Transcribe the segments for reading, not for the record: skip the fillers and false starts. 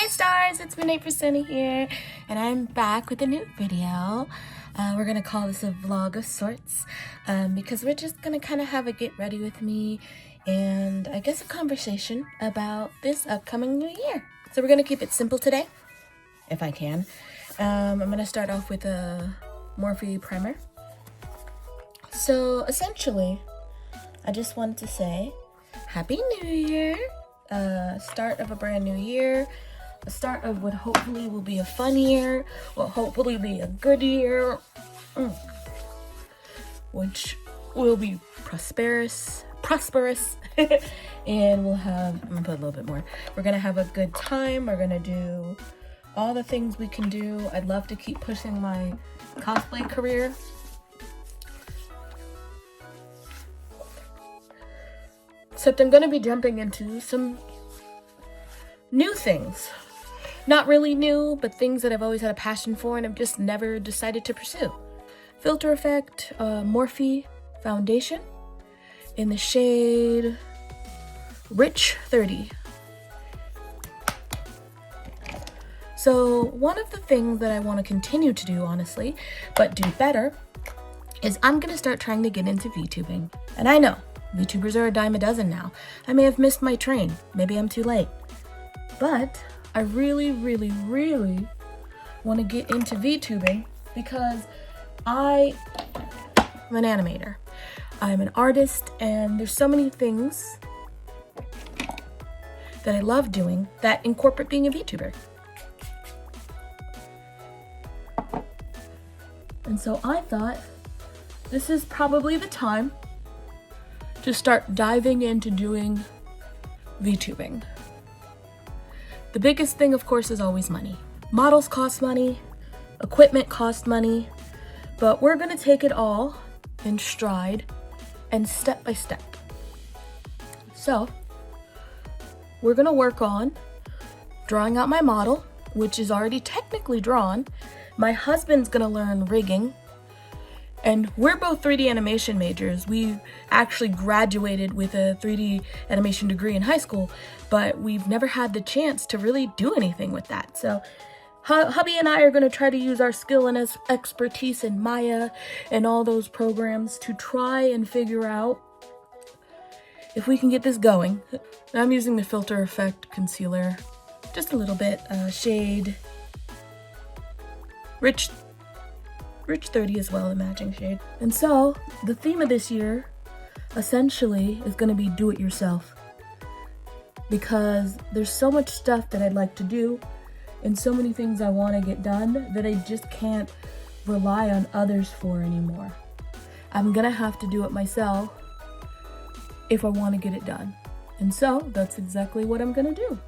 Hi stars, it's Midnight Persona here, and I'm back with a new video. We're gonna call this a vlog of sorts, because we're just gonna kind of have a get ready with me and I guess a conversation about this upcoming new year. So we're gonna keep it simple today, if I can. I'm gonna start off with a Morphe primer. So essentially, I just wanted to say Happy New Year! Start of a brand new year, the start of what hopefully will be a fun year, what hopefully be a good year, which will be prosperous, and we'll have, I'm gonna put a little bit more, we're gonna have a good time, we're gonna do all the things we can do. I'd love to keep pushing my cosplay career. Except I'm going to be jumping into some new things. Not really new, but things that I've always had a passion for and I've just never decided to pursue. Filter Effect Morphe foundation in the shade Rich 30. So one of the things that I want to continue to do, honestly, but do better, is I'm going to start trying to get into VTubing. And I know, VTubers are a dime a dozen now. I may have missed my train. Maybe I'm too late. But I really want to get into VTubing because I'm an animator. I'm an artist, and there's so many things that I love doing that incorporate being a VTuber. And so I thought this is probably the time to start diving into doing VTubing. The biggest thing, of course, is always money. Models cost money, equipment costs money, but we're gonna take it all in stride and step by step. So, we're gonna work on drawing out my model, which is already technically drawn. My husband's gonna learn rigging. And we're both 3D animation majors. We actually graduated with a 3D animation degree in high school, but we've never had the chance to really do anything with that. So hubby and I are going to try to use our skill and expertise in Maya and all those programs to try and figure out if we can get this going. I'm using the Filter Effect concealer, just a little bit, shade Rich 30 as well, the matching shade. And so the theme of this year essentially is going to be do it yourself, because there's so much stuff that I'd like to do and so many things I want to get done that I just can't rely on others for anymore. I'm gonna have to do it myself if I want to get it done. And so that's exactly what I'm gonna do.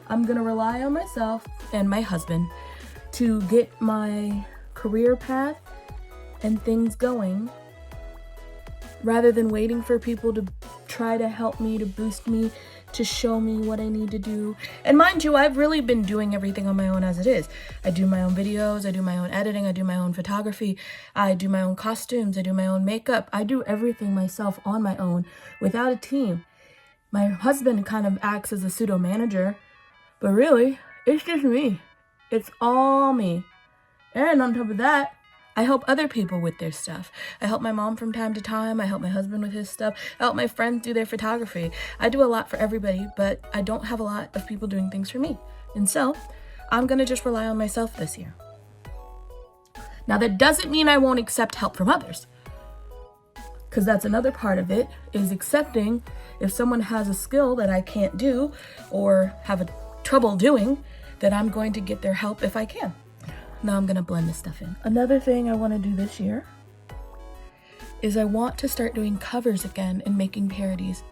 I'm gonna rely on myself and my husband to get my career path and things going, rather than waiting for people to try to help me, to boost me, to show me what I need to do. And mind you, I've really been doing everything on my own as it is. I do my own videos, I do my own editing, I do my own photography, I do my own costumes, I do my own makeup. I do everything myself on my own without a team. My husband kind of acts as a pseudo manager, but really, it's just me. It's all me. And on top of that, I help other people with their stuff. I help my mom from time to time. I help my husband with his stuff. I help my friends do their photography. I do a lot for everybody, but I don't have a lot of people doing things for me. And so, I'm gonna just rely on myself this year. Now, that doesn't mean I won't accept help from others, because that's another part of it, is accepting if someone has a skill that I can't do or have a trouble doing, that I'm going to get their help if I can. Now I'm gonna blend this stuff in. Another thing I wanna do this year is I want to start doing covers again and making parodies.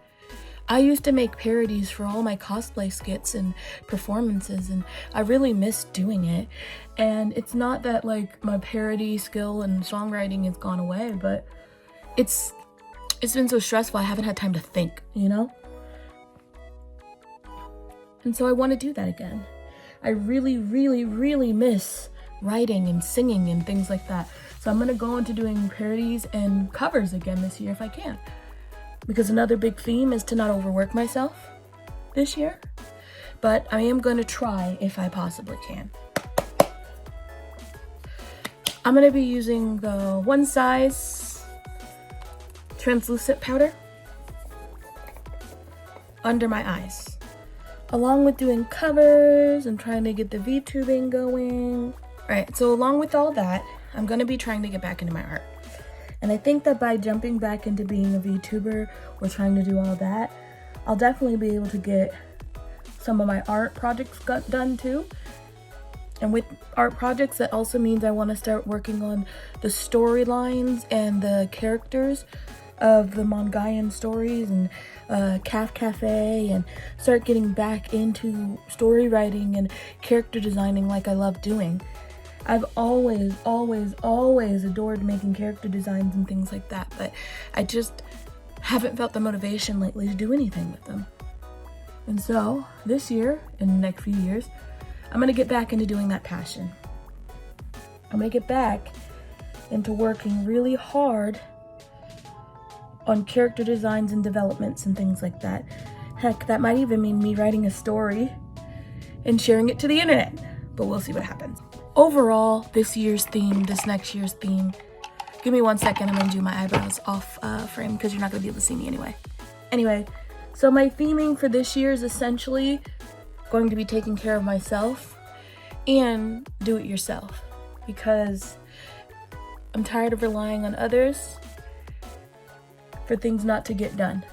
I used to make parodies for all my cosplay skits and performances, and I really miss doing it. And it's not that like my parody skill and songwriting has gone away, but it's been so stressful I haven't had time to think, you know? And so I wanna do that again. I really miss writing and singing and things like that. So I'm gonna go into doing parodies and covers again this year if I can. Because another big theme is to not overwork myself this year, but I am going to try if I possibly can. I'm going to be using the One Size translucent powder under my eyes. Along with doing covers and trying to get the VTubing going. Alright, so along with all that, I'm going to be trying to get back into my art. And I think that by jumping back into being a VTuber or trying to do all that, I'll definitely be able to get some of my art projects done too. And with art projects, that also means I want to start working on the storylines and the characters of the Mangayan stories and Calf Cafe, and start getting back into story writing and character designing like I love doing. I've always adored making character designs and things like that, but I just haven't felt the motivation lately to do anything with them. And so this year, in the next few years, I'm gonna get back into doing that passion. I'm gonna get back into working really hard on character designs and developments and things like that. Heck, that might even mean me writing a story and sharing it to the internet, but we'll see what happens. Overall, this next year's theme, give me 1 second, I'm gonna do my eyebrows off frame because you're not gonna be able to see me anyway. Anyway, so my theming for this year is essentially going to be taking care of myself and do it yourself, because I'm tired of relying on others for things not to get done.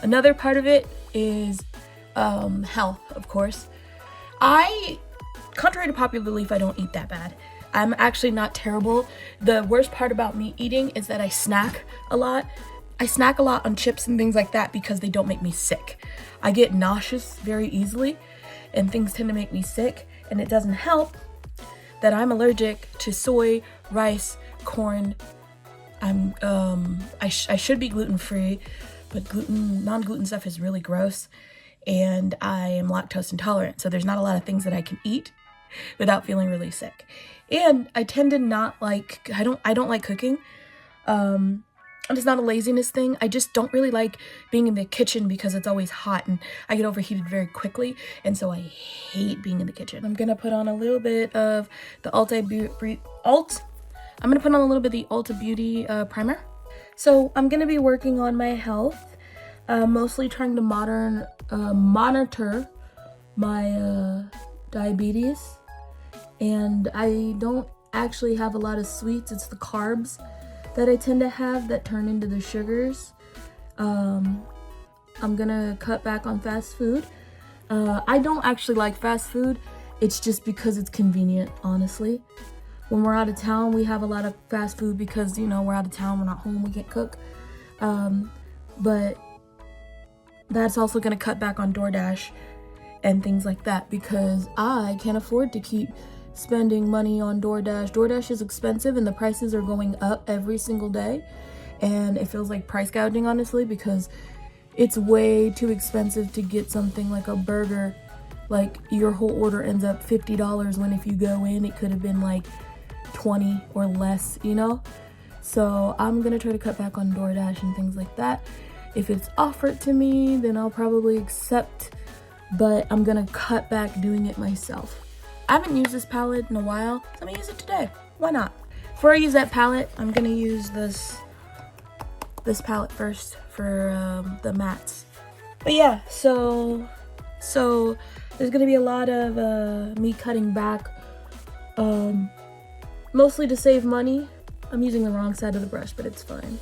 Another part of it is health, of course. Contrary to popular belief, I don't eat that bad. I'm actually not terrible. The worst part about me eating is that I snack a lot. I snack a lot on chips and things like that because they don't make me sick. I get nauseous very easily and things tend to make me sick, and it doesn't help that I'm allergic to soy, rice, corn. I should be gluten-free, but non-gluten stuff is really gross, and I am lactose intolerant, so there's not a lot of things that I can eat without feeling really sick. And I tend to not like, I don't like cooking. It's not a laziness thing. I just don't really like being in the kitchen because it's always hot and I get overheated very quickly, and so I hate being in the kitchen. I'm gonna put on a little bit of the Ulta Beauty primer. So I'm gonna be working on my health, mostly trying to monitor my diabetes, and I don't actually have a lot of sweets. It's the carbs that I tend to have that turn into the sugars. I'm gonna cut back on fast food. I don't actually like fast food. It's just because it's convenient, honestly. When we're out of town, we have a lot of fast food because, you know, we're out of town, we're not home, we can't cook. But that's also gonna cut back on DoorDash and things like that because I can't afford to keep spending money on DoorDash. DoorDash is expensive and the prices are going up every single day, and it feels like price gouging, honestly, because it's way too expensive to get something like a burger. Like, your whole order ends up $50 when if you go in it could have been like 20 or less, you know? So I'm gonna try to cut back on DoorDash and things like that. If it's offered to me, then I'll probably accept, but I'm gonna cut back doing it myself. I haven't used this palette in a while, so I'm gonna use it today. Why not? Before I use that palette, I'm gonna use this palette first for the mattes. But yeah, so there's gonna be a lot of me cutting back, mostly to save money. I'm using the wrong side of the brush, but it's fine.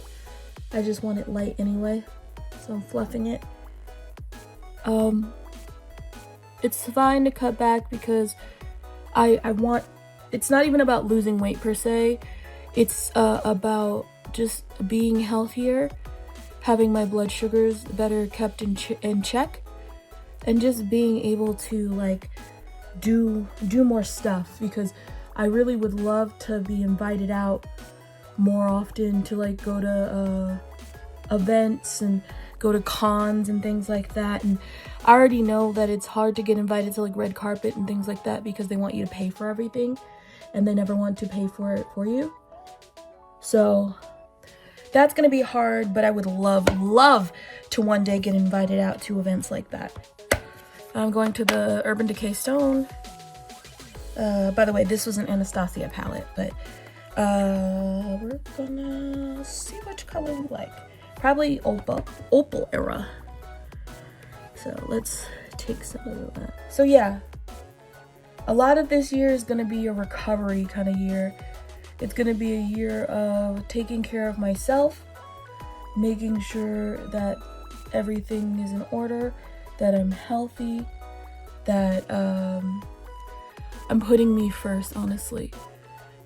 I just want it light anyway, so I'm fluffing it. It's fine to cut back because it's not even about losing weight per se. It's about just being healthier, having my blood sugars better kept in check, and just being able to like do more stuff, because I really would love to be invited out more often to like go to events and go to cons and things like that. And I already know that it's hard to get invited to like red carpet and things like that because they want you to pay for everything and they never want to pay for it for you. So that's gonna be hard, but I would love to one day get invited out to events like that. I'm going to the Urban Decay Stone. By the way, this was an Anastasia palette, but we're gonna see which color we like. Probably opal era. So let's take some of that. So yeah, a lot of this year is gonna be a recovery kind of year. It's gonna be a year of taking care of myself, making sure that everything is in order, that I'm healthy, that I'm putting me first, honestly,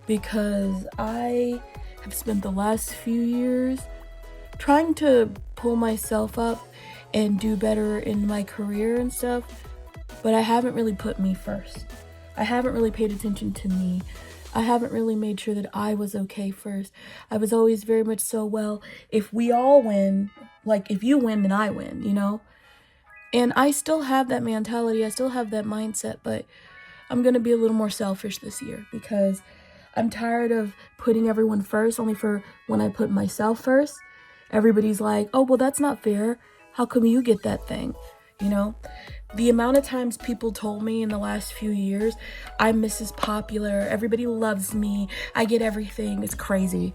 because I have spent the last few years trying to pull myself up and do better in my career and stuff, but I haven't really put me first. I haven't really paid attention to me. I haven't really made sure that I was okay first. I was always very much so, well, if we all win, like if you win, then I win, you know? And I still have that mentality. I still have that mindset, but I'm gonna be a little more selfish this year because I'm tired of putting everyone first, only for when I put myself first, everybody's like, oh, well, that's not fair. How come you get that thing? You know? The amount of times people told me in the last few years, I'm Mrs. Popular, everybody loves me, I get everything, it's crazy.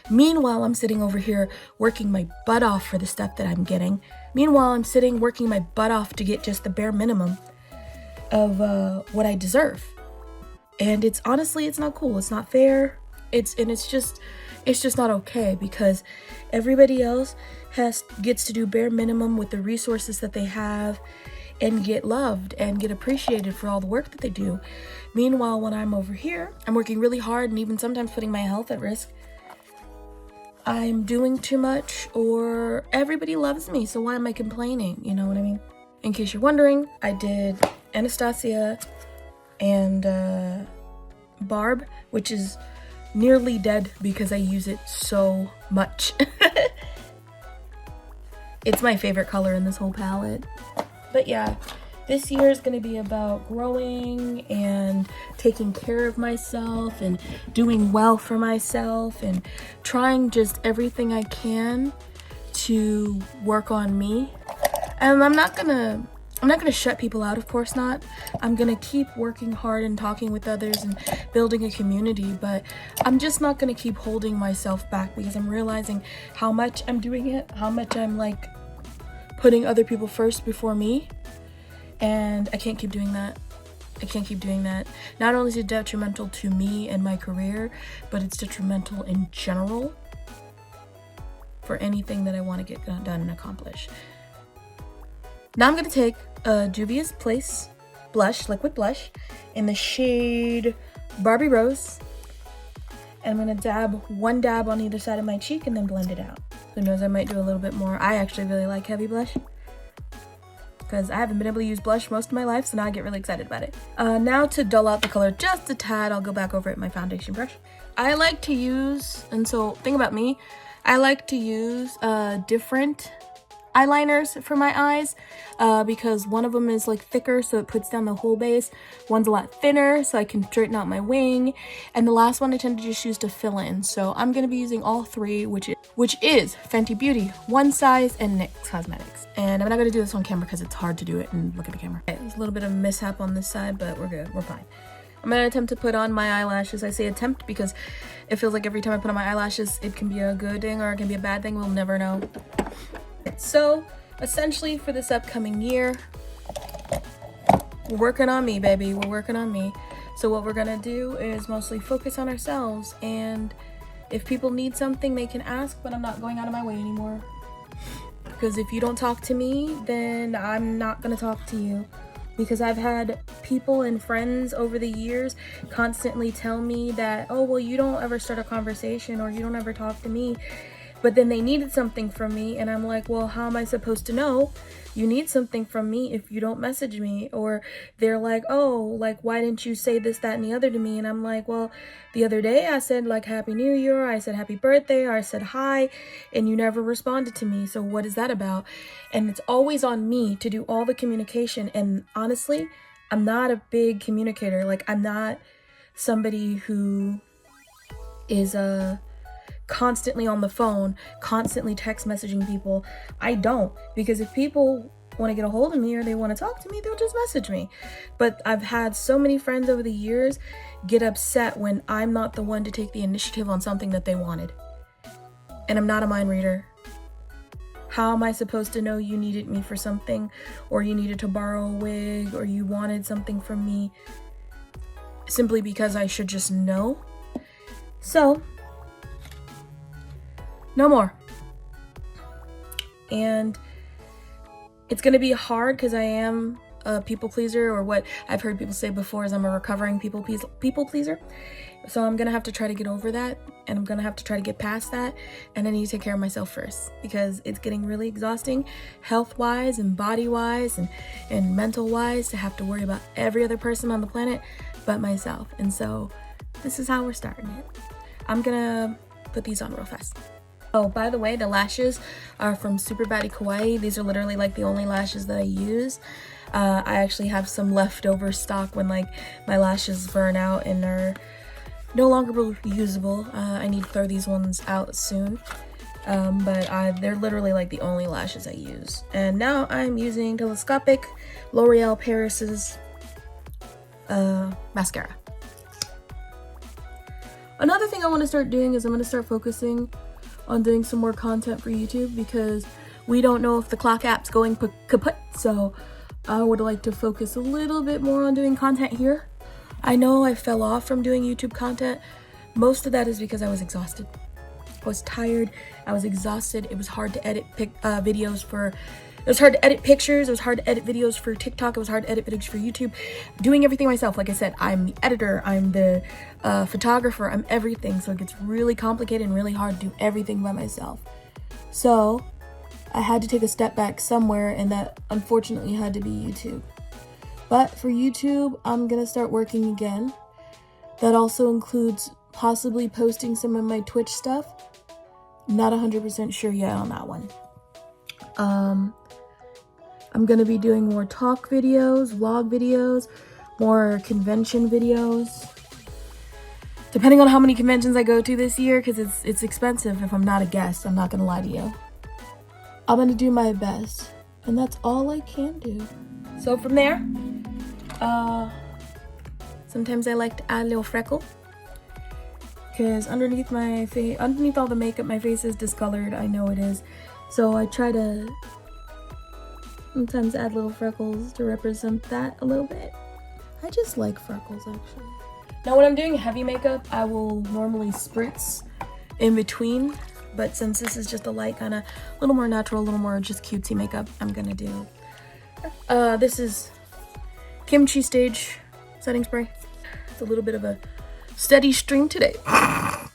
Meanwhile, I'm sitting over here working my butt off for the stuff that I'm getting. Meanwhile, I'm sitting working my butt off to get just the bare minimum of what I deserve. And it's honestly, it's not cool, it's not fair. It's just not okay because everybody else gets to do bare minimum with the resources that they have and get loved and get appreciated for all the work that they do. Meanwhile, when I'm over here, I'm working really hard and even sometimes putting my health at risk. I'm doing too much, or everybody loves me, so why am I complaining? You know what I mean? In case you're wondering, I did Anastasia and Barb, which is nearly dead because I use it so much. It's my favorite color in this whole palette. But yeah, this year is going to be about growing and taking care of myself and doing well for myself and trying just everything I can to work on me. And I'm not gonna shut people out, of course not. I'm gonna keep working hard and talking with others and building a community, but I'm just not gonna keep holding myself back because I'm realizing how much I'm doing it, how much I'm like putting other people first before me, and I can't keep doing that. I can't keep doing that. Not only is it detrimental to me and my career, but it's detrimental in general for anything that I want to get done and accomplish. Now I'm going to take a Juvia's Place blush, liquid blush, in the shade Barbie Rose. And I'm going to dab one dab on either side of my cheek and then blend it out. Who knows, I might do a little bit more. I actually really like heavy blush because I haven't been able to use blush most of my life, so now I get really excited about it. Now to dull out the color just a tad, I'll go back over it with my foundation brush. I like to use, and so thing about me, I like to use different eyeliners for my eyes because one of them is like thicker, so it puts down the whole base. One's a lot thinner, so I can straighten out my wing, and the last one I tend to just use to fill in. So I'm going to be using all three, which is Fenty Beauty, One Size, and NYX Cosmetics. And I'm not going to do this on camera because it's hard to do it and look at the camera. Okay, there's a little bit of mishap on this side, but we're good, we're fine. I'm going to attempt to put on my eyelashes. I say attempt because it feels like every time I put on my eyelashes, it can be a good thing or it can be a bad thing. We'll never know. So essentially for this upcoming year, we're working on me, baby. We're working on me. So what we're gonna do is mostly focus on ourselves, and if people need something, they can ask, but I'm not going out of my way anymore. Because if you don't talk to me, then I'm not gonna talk to you. Because I've had people and friends over the years constantly tell me that, oh, well, you don't ever start a conversation or you don't ever talk to me. But then they needed something from me, and I'm like, well, how am I supposed to know you need something from me if you don't message me? Or they're like, oh, like, why didn't you say this, that, and the other to me? And I'm like, well, the other day I said, like, Happy New Year, I said happy birthday, or I said hi, and you never responded to me. So what is that about? And it's always on me to do all the communication. And honestly, I'm not a big communicator. Like, I'm not somebody who is constantly on the phone, constantly text messaging people. I don't, because if people want to get a hold of me or they want to talk to me, they'll just message me. But I've had so many friends over the years get upset when I'm not the one to take the initiative on something that they wanted. And I'm not a mind reader. How am I supposed to know you needed me for something, or you needed to borrow a wig, or you wanted something from me simply because I should just know? So, no more. And it's gonna be hard because I am a people pleaser, or what I've heard people say before is I'm a recovering people pleaser. So I'm gonna have to try to get over that, and I'm gonna have to try to get past that, and I need to take care of myself first, because it's getting really exhausting health-wise and body-wise and mental-wise to have to worry about every other person on the planet but myself. And so this is how we're starting it. I'm gonna put these on real fast. Oh, by the way, the lashes are from Super Baddie Kawaii. These are literally like the only lashes that I use. I actually have some leftover stock when like my lashes burn out and are no longer reusable. I need to throw these ones out soon. But they're literally like the only lashes I use. And now I'm using Telescopic L'Oreal Paris's mascara. Another thing I want to start doing is I'm going to start focusing on doing some more content for YouTube, because we don't know if the clock app's going kaput. So I would like to focus a little bit more on doing content here. I know I fell off from doing YouTube content. Most of that is because I was exhausted. I was tired. I was exhausted. It was hard to edit videos for... It was hard to edit pictures. It was hard to edit videos for TikTok. It was hard to edit videos for YouTube. Doing everything myself. Like I said, I'm the editor. I'm the photographer. I'm everything. So it gets really complicated and really hard to do everything by myself. So I had to take a step back somewhere, and that unfortunately had to be YouTube. But for YouTube, I'm going to start working again. That also includes possibly posting some of my Twitch stuff. Not 100% sure yet on that one. I'm going to be doing more talk videos, vlog videos, more convention videos. Depending on how many conventions I go to this year, because it's expensive if I'm not a guest. I'm not going to lie to you. I'm going to do my best. And that's all I can do. So from there, sometimes I like to add a little freckle, because underneath my face, underneath all the makeup, my face is discolored. I know it is. So I try to sometimes add little freckles to represent that a little bit. I just like freckles, actually. Now when I'm doing heavy makeup, I will normally spritz in between, but since this is just a light kind of, a little more natural, a little more just cutesy makeup, I'm gonna do. This is Kimchi Stage setting spray. It's a little bit of a steady stream today. I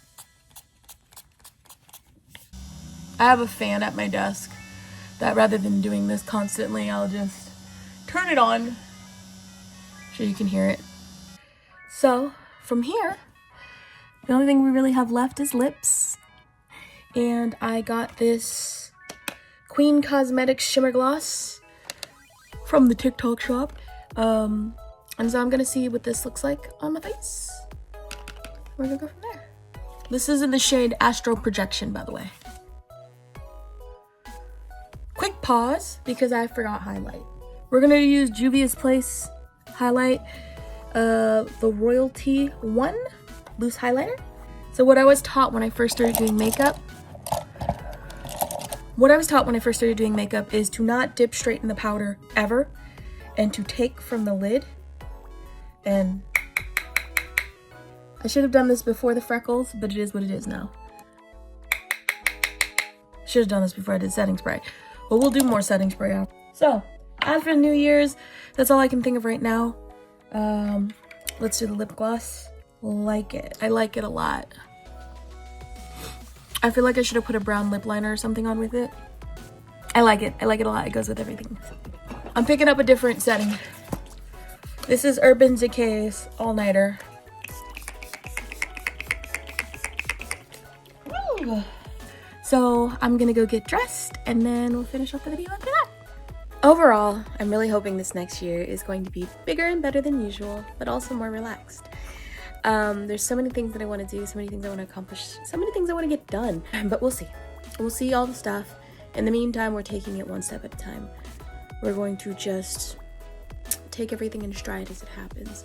have a fan at my desk that rather than doing this constantly, I'll just turn it on so you can hear it. So from here, the only thing we really have left is lips. And I got this Queen Cosmetics Shimmer Gloss from the TikTok shop. And so I'm gonna see what this looks like on my face. We're gonna go from there. This is in the shade Astro Projection, by the way. Quick pause, because I forgot highlight. We're gonna use Juvia's Place highlight, the Royalty 1 loose highlighter. So what I was taught when I first started doing makeup, is to not dip straight in the powder ever, and to take from the lid. And I should have done this before the freckles, but it is what it is now. Should have done this before I did setting spray, but we'll do more setting spray after. So as for New Year's, that's all I can think of right now. Let's do the lip gloss. Like it. I like it a lot. I feel like I should have put a brown lip liner or something on with it. I like it. I like it a lot. It goes with everything. I'm picking up a different setting. This is Urban Decay's All Nighter. Woo! So I'm gonna go get dressed, and then we'll finish up the video after that. Overall, I'm really hoping this next year is going to be bigger and better than usual, but also more relaxed. There's so many things that I want to do, so many things I want to accomplish, so many things I want to get done, but we'll see. We'll see all the stuff. In the meantime, we're taking it one step at a time. we're going to just take everything in stride as it happens,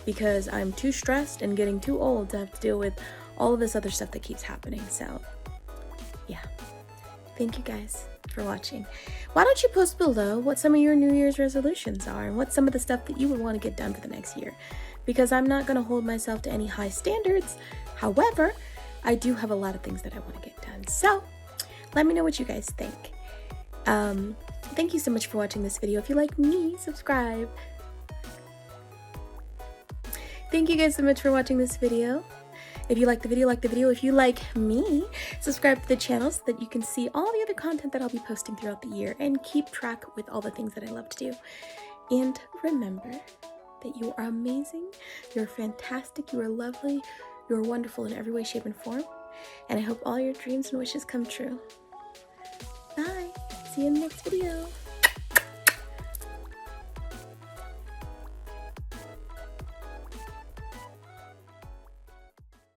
because I'm too stressed and getting too old to have to deal with all of this other stuff that keeps happening. So yeah, thank you guys for watching. Why don't you post below what some of your New Year's resolutions are and what some of the stuff that you would want to get done for the next year, because I'm not going to hold myself to any high standards. However, I do have a lot of things that I want to get done. So let me know what you guys think. Thank you so much for watching this video. If you like me, subscribe. Thank you guys so much for watching this video. If you like the video, like the video. If you like me, subscribe to the channel so that you can see all the other content that I'll be posting throughout the year and keep track with all the things that I love to do. And remember that you are amazing, you're fantastic, you are lovely, you are wonderful in every way, shape, and form. And I hope all your dreams and wishes come true. Bye. See you in the next video.